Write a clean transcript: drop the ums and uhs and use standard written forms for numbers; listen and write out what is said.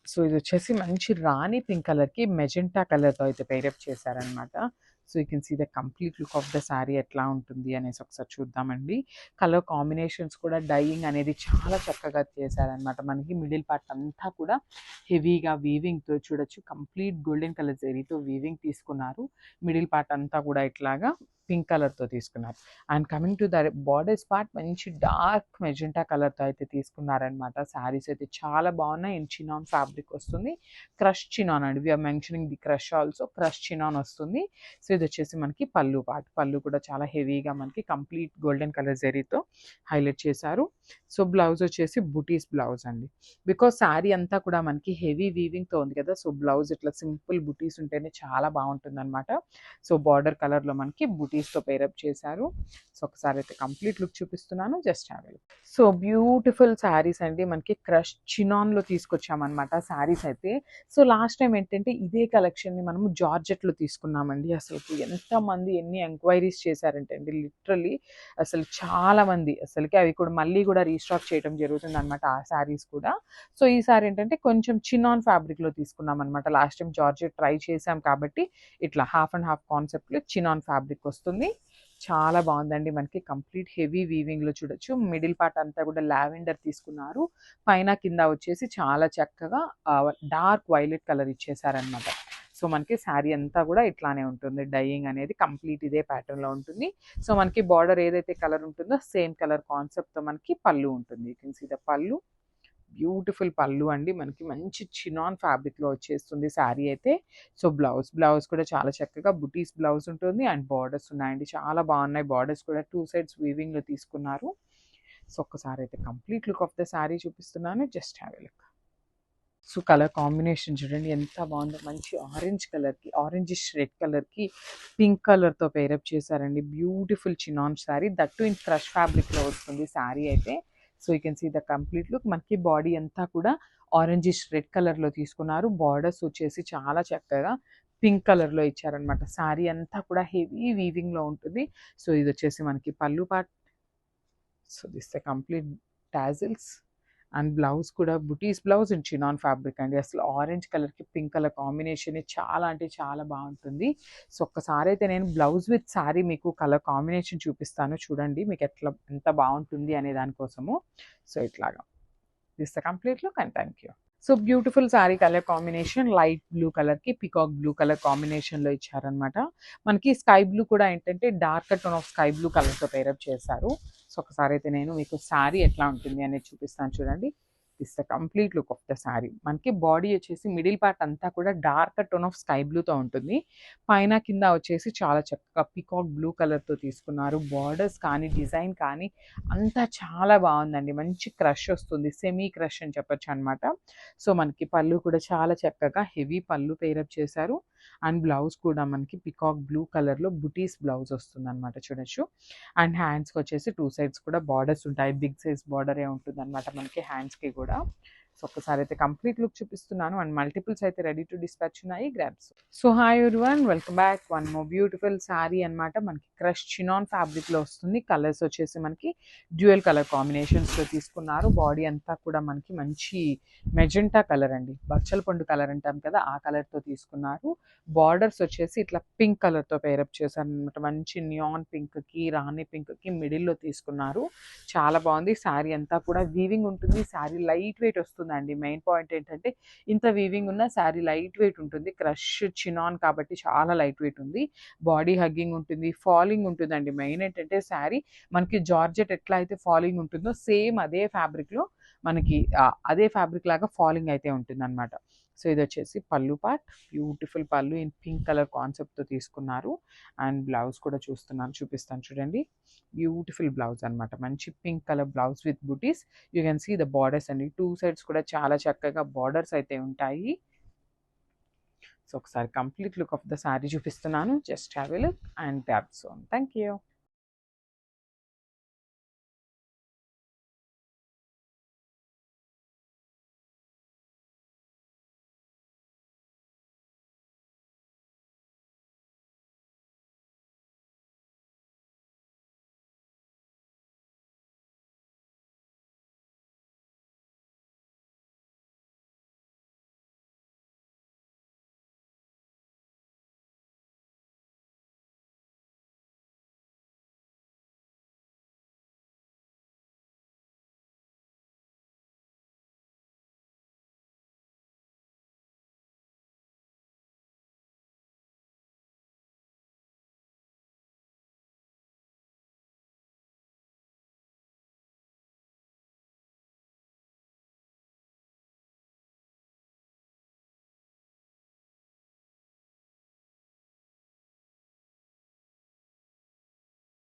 So ఇది వచ్చేసి మంచి రాణి పింక్ కలర్‌కి మెజెంటా కలర్‌తో అయితే పెయిరప్ చేశారనమాట. So you can see the complete look of the sari ఎట్లా ఉంటుంది అనేసి ఒకసారి చూద్దామండి. కలర్ కాంబినేషన్స్ కూడా డైయింగ్ అనేది చాలా చక్కగా చేశారనమాట. మనకి మిడిల్ పార్ట్ అంతా కూడా హెవీగా వీవింగ్‌తో చూడొచ్చు. కంప్లీట్ గోల్డెన్ కలర్ జరీతో వీవింగ్ తీసుకున్నారు. మిడిల్ పార్ట్ అంతా కూడా ఇట్లాగా పింక్ కలర్‌తో తీసుకున్నారు. And coming to the borders part మంచి డార్క్ మెజెంటా కలర్‌తో అయితే తీసుకున్నారనమాట. శారీస్ అయితే చాలా బాగున్నాయి. ఇన్ చినాన్ ఫ్యాబ్రిక్ వస్తుంది. క్రష్ చినాన్ అండి. We are mentioning the crush also. Crush chinon వస్తుంది. సో ఇది వచ్చేసి మనకి పళ్ళు పార్ట్. పళ్ళు కూడా చాలా హెవీగా మనకి కంప్లీట్ గోల్డెన్ కలర్ జరీతో హైలైట్ చేశారు. సో బ్లౌజ్ వచ్చేసి బుటీస్ బ్లౌజ్ అండి. బికాజ్ శారీ అంతా కూడా మనకి హెవీ వీవింగ్‌తో ఉంది కదా! సో బ్లౌజ్ ఇట్లా సింపుల్ బుటీస్ ఉంటేనే చాలా బాగుంటుందనమాట. సో బార్డర్ కలర్‌లో మనకి బుటీస్‌తో పేరప్ చేశారు. సో ఒకసారి అయితే కంప్లీట్ లుక్ చూపిస్తున్నాను. Just have a look. So beautiful saris అండి. మనకి క్రష్ చినాన్‌లో తీసుకొచ్చామనమాట శారీస్ అయితే. సో లాస్ట్ టైమ్ ఏంటంటే ఇదే కలెక్షన్‌ని మనము జార్జెట్‌లో తీసుకున్నామండి. అసలుకి ఎంతమంది ఎన్ని ఎంక్వైరీస్ చేశారంటే అండి లిటరల్లీ అసలు చాలామంది అసలుకి అవి కూడా మళ్ళీ కూడా రీస్టాక్ చేయడం జరుగుతుందనమాట ఆ శారీస్ కూడా. సో ఈసారి ఏంటంటే కొంచెం చినాన్ ఫ్యాబ్రిక్‌లో తీసుకున్నామనమాట. లాస్ట్ టైమ్ జార్జెట్ ట్రై చేసాం కాబట్టి ఇట్లా హాఫ్ అండ్ హాఫ్ కాన్సెప్ట్‌లో చినాన్ ఫ్యాబ్రిక్ వస్తుంది. చాలా బాగుందండి. మనకి కంప్లీట్ హెవీ వీవింగ్‌లో చూడొచ్చు. మిడిల్ పార్ట్ అంతా కూడా లావెండర్ తీసుకున్నారు. పైన కింద వచ్చేసి చాలా చక్కగా డార్క్ వైలెట్ కలర్ ఇచ్చేసారనమాట. సో మనకి శారీ అంతా కూడా ఇట్లానే ఉంటుంది. డైయింగ్ అనేది కంప్లీట్ ఇదే ప్యాటర్న్‌లో ఉంటుంది. సో మనకి బార్డర్ ఏదైతే కలర్ ఉంటుందో సేమ్ కలర్ కాన్సెప్ట్‌తో మనకి పళ్ళు ఉంటుంది. యూ కెన్ సీ ద పళ్ళు. బ్యూటిఫుల్ పళ్ళు అండి. మనకి మంచి చినాన్ ఫ్యాబ్రిక్‌లో వచ్చేస్తుంది శారీ అయితే. సో బ్లౌజ్ కూడా చాలా చక్కగా బుటీస్ బ్లౌజ్ ఉంటుంది. అండ్ బార్డర్స్ ఉన్నాయండి. చాలా బాగున్నాయి. బార్డర్స్ కూడా 2 సైడ్స్ వీవింగ్‌లో తీసుకున్నారు. సో ఒక్కసారి అయితే complete look of the sari చూపిస్తున్నాను. Just have a look. So colour combination చూడండి ఎంత బాగుందో. మంచి ఆరెంజ్ కలర్‌కి, ఆరెంజిష్ రెడ్ కలర్‌కి పింక్ కలర్‌తో పేరప్ చేశారండి. Beautiful chinon sari. That too in crush ఫ్యాబ్రిక్‌లో వస్తుంది శారీ అయితే. So you can see the complete look. మనకి బాడీ అంతా కూడా ఆరెంజిష్ రెడ్ కలర్‌లో తీసుకున్నారు. బార్డర్స్ వచ్చేసి చాలా చక్కగా పింక్ కలర్‌లో ఇచ్చారనమాట. శారీ అంతా కూడా హెవీ వీవింగ్‌లో ఉంటుంది. సో ఇది వచ్చేసి మనకి పళ్ళు part. So this the complete tassels. And blouse కూడా బుటీస్ బ్లౌజ్ అండ్ చినాన్ ఫ్యాబ్రిక్ అండి. అసలు ఆరెంజ్ కలర్‌కి పింక్ కలర్ కాంబినేషన్ చాలా అంటే చాలా బాగుంటుంది. సో ఒక్కసారి అయితే నేను బ్లౌజ్ విత్ శారీ మీకు కలర్ కాంబినేషన్ చూపిస్తాను చూడండి. మీకు ఎంత బాగుంటుంది అనే దానికోసము. సో ఇట్లాగా. This the complete look and thank you. So beautiful sari colour combination light blue కలర్‌కి పీకాక్ బ్లూ కలర్ కాంబినేషన్‌లో ఇచ్చారనమాట. మనకి స్కై బ్లూ కూడా ఏంటంటే darker tone of sky blue కలర్‌తో పేరప్ చేశారు. సో ఒకసారి అయితే నేను మీకు శారీ ఎట్లా ఉంటుంది అనేది చూపిస్తాను చూడండి. This the complete look of the sari. మనకి బాడీ వచ్చేసి మిడిల్ పార్ట్ అంతా కూడా డార్కర్ టోన్ ఆఫ్ స్కై బ్లూతో ఉంటుంది. పైన కింద వచ్చేసి చాలా చక్కగా పీకాక్ బ్లూ కలర్‌తో తీసుకున్నారు. బార్డర్స్ కానీ డిజైన్ కానీ అంతా చాలా బాగుందండి. మంచి క్రష్ వస్తుంది. సెమీ క్రష్ అని చెప్పొచ్చు అనమాట. సో మనకి పళ్ళు కూడా చాలా చక్కగా హెవీ పళ్ళు పేరప్ చేశారు. అండ్ బ్లౌజ్ కూడా మనకి పీకాక్ బ్లూ కలర్‌లో బుటీస్ బ్లౌజ్ వస్తుందనమాట చూడొచ్చు. అండ్ హ్యాండ్స్‌కి వచ్చేసి 2 సైడ్స్ కూడా బార్డర్స్ ఉంటాయి. బిగ్ సైజ్ బార్డరే ఉంటుందనమాట మనకి హ్యాండ్స్‌కి కూడా. సో ఒక్కసారి అయితే కంప్లీట్ లుక్ చూపిస్తున్నాను. అండ్ మల్టిపుల్స్ అయితే రెడీ టు డిస్పాచ్ ఉన్నాయి. Grabs. So hi everyone, welcome back. One more beautiful sari అనమాట. మనకి క్రష్ చినాన్ ఫ్యాబ్రిక్‌లో వస్తుంది. కలర్స్ వచ్చేసి మనకి డ్యూయల్ కలర్ కాంబినేషన్స్‌లో తీసుకున్నారు. బాడీ అంతా కూడా మనకి మంచి మెజెంటా కలర్ అండి. బచ్చల పండు కలర్ అంటాం కదా! ఆ కలర్‌తో తీసుకున్నారు. బార్డర్స్ వచ్చేసి ఇట్లా పింక్ కలర్‌తో పేరప్ చేశారనమాట. మంచి నియాన్ పింక్‌కి, రాణి పింక్‌కి మిడిల్‌లో తీసుకున్నారు. చాలా బాగుంది. శారీ అంతా కూడా వీవింగ్ ఉంటుంది. శారీ లైట్ వెయిట్ వస్తుందండి. మెయిన్ పాయింట్ ఏంటంటే ఇంత వీవింగ్ ఉన్న శారీ లైట్ వెయిట్ ఉంటుంది. క్రష్ చినాన్ కాబట్టి చాలా లైట్ వెయిట్ ఉంది. బాడీ హగ్గింగ్ ఉంటుంది. ఫాలింగ్ ఉంటుందండి. మెయిన్ ఏంటంటే శారీ మనకి జార్జెట్ ఎట్లా అయితే ఫాలింగ్ ఉంటుందో సేమ్ అదే ఫ్యాబ్రిక్‌లో మనకి అదే ఫ్యాబ్రిక్ లాగా ఫాలింగ్ అయితే ఉంటుందన్నమాట. సో ఇది వచ్చేసి పళ్ళు పార్ట్. బ్యూటిఫుల్ పళ్ళు ఇన్ పింక్ కలర్ కాన్సెప్ట్‌తో తీసుకున్నారు. అండ్ బ్లౌజ్ కూడా చూపిస్తాను చూడండి. బ్యూటిఫుల్ బ్లౌజ్ అనమాట. మంచి pink colour blouse with butis. You can see the borders అండి. 2 సైడ్స్ కూడా చాలా చక్కగా బార్డర్స్ అయితే ఉంటాయి. సో ఒకసారి complete look of the sari చూపిస్తున్నాను. Just have a look and grab soon. Thank you.